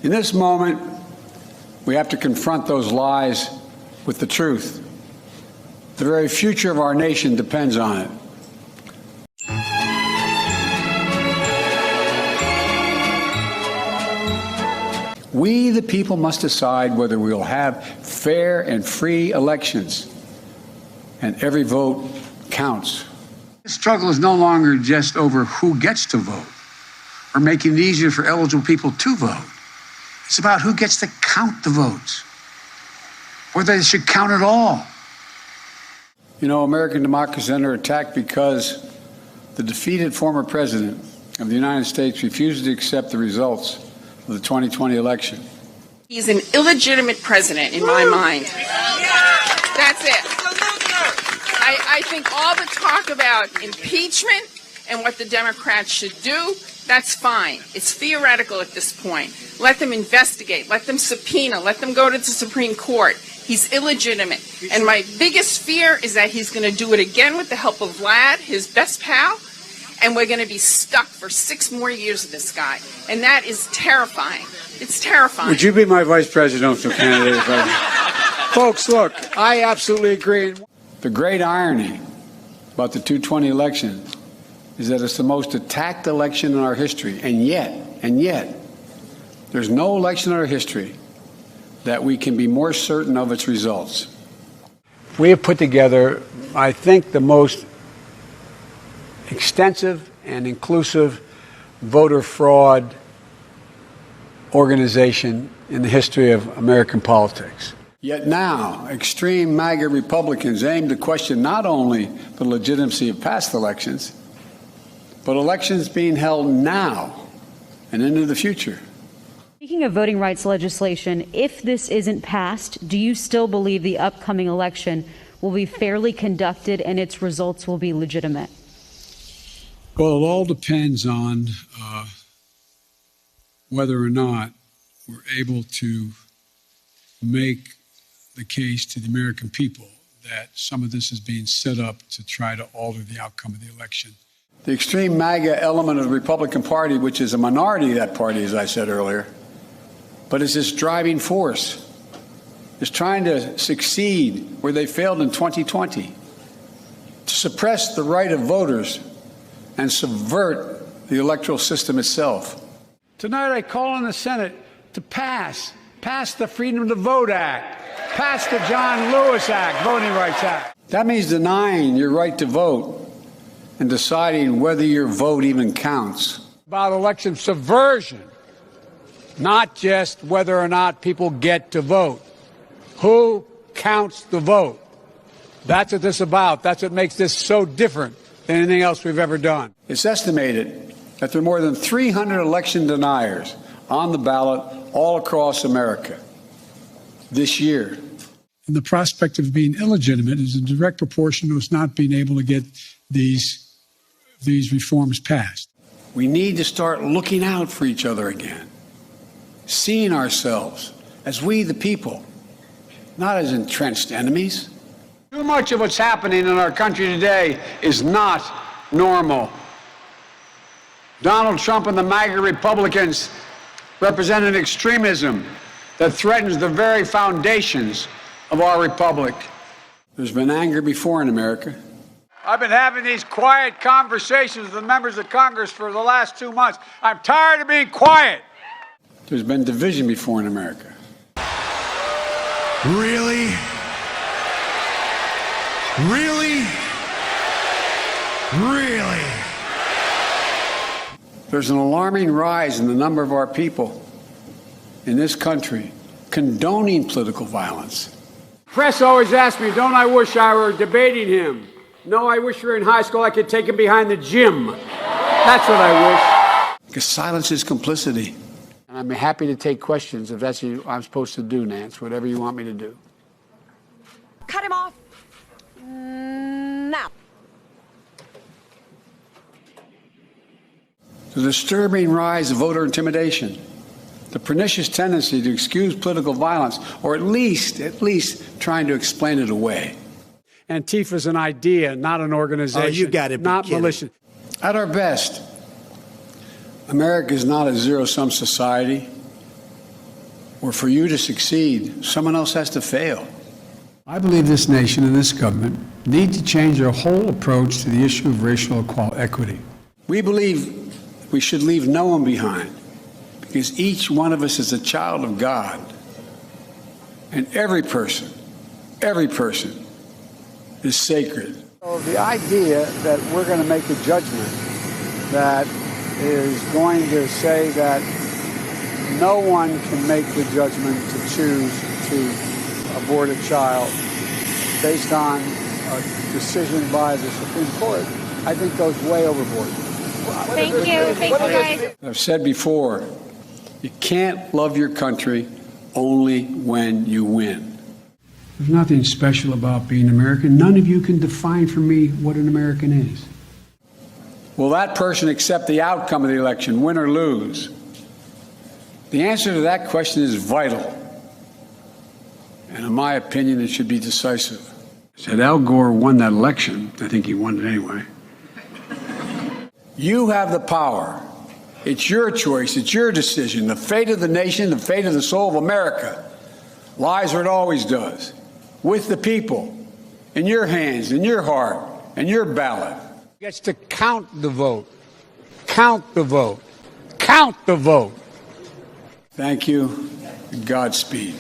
In this moment, we have to confront those lies with the truth. The very future of our nation depends on it. We, the people, must decide whether we will have fair and free elections, and every vote counts. The struggle is no longer just over who gets to vote or making it easier for eligible people to vote. It's about who gets to count the votes, whether they should count at all. You know, American democracy is under attack because the defeated former president of the United States refuses to accept the results of the 2020 election. He's an illegitimate president in my mind. That's it. I think all the talk about impeachment and what the Democrats should do, that's fine. It's theoretical at this point. Let them investigate. Let them subpoena. Let them go to the Supreme Court. He's illegitimate. And my biggest fear is that he's going to do it again with the help of Vlad, his best pal, and we're going to be stuck for 6 more years with this guy. And that is terrifying. It's terrifying. Would you be my vice presidential candidate? Folks, look, I absolutely agree. The great irony about the 2020 election is that it's the most attacked election in our history. And yet, there's no election in our history that we can be more certain of its results. We have put together, I think, the most extensive and inclusive voter fraud organization in the history of American politics. Yet now, extreme MAGA Republicans aim to question not only the legitimacy of past elections, but elections being held now and into the future. Speaking of voting rights legislation, if this isn't passed, do you still believe the upcoming election will be fairly conducted and its results will be legitimate? Well, it all depends on whether or not we're able to make the case to the American people that some of this is being set up to try to alter the outcome of the election. The extreme MAGA element of the Republican Party, which is a minority of that party, as I said earlier, but is this driving force, is trying to succeed where they failed in 2020, to suppress the right of voters and subvert the electoral system itself. Tonight I call on the Senate to pass the Freedom to Vote Act, pass the John Lewis Act, Voting Rights Act. That means denying your right to vote and deciding whether your vote even counts. About election subversion, not just whether or not people get to vote. Who counts the vote? That's what this is about. That's what makes this so different than anything else we've ever done. It's estimated that there are more than 300 election deniers on the ballot all across America this year. And the prospect of being illegitimate is in direct proportion to us not being able to get these reforms passed. We need to start looking out for each other again, seeing ourselves as we the people, not as entrenched enemies. Too much of what's happening in our country today is not normal. Donald Trump and the MAGA Republicans represent an extremism that threatens the very foundations of our republic. There's been anger before in America. I've been having these quiet conversations with the members of Congress for the last 2 months. I'm tired of being quiet. There's been division before in America. Really? Really? Really? There's an alarming rise in the number of our people in this country condoning political violence. Press always asks me, don't I wish I were debating him? No, I wish we were in high school, I could take him behind the gym. That's what I wish. Because silence is complicity. And I'm happy to take questions if that's what I'm supposed to do, Nance, whatever you want me to do. Cut him off. Now. The disturbing rise of voter intimidation, the pernicious tendency to excuse political violence, or at least trying to explain it away. Antifa is an idea, not an organization. Oh, you got to be not kidding. militia. At our best, America is not a zero-sum society. or for you to succeed, someone else has to fail. I believe this nation and this government need to change their whole approach to the issue of racial equity. We believe we should leave no one behind, because each one of us is a child of God. And every person is sacred. So the idea that we're going to make a judgment that is going to say that no one can make the judgment to choose to abort a child based on a decision by the Supreme Court, I think goes way overboard. Thank you guys. I've said before, you can't love your country only when you win. There's nothing special about being American. None of you can define for me what an American is. Will that person accept the outcome of the election, win or lose? The answer to that question is vital. And in my opinion, it should be decisive. Said Al Gore won that election. I think he won it anyway. You have the power. It's your choice. It's your decision. The fate of the nation, the fate of the soul of America lies where it always does, with the people, in your hands, in your heart, and your ballot. Gets to count the vote. Count the vote. Count the vote. Thank you, and Godspeed.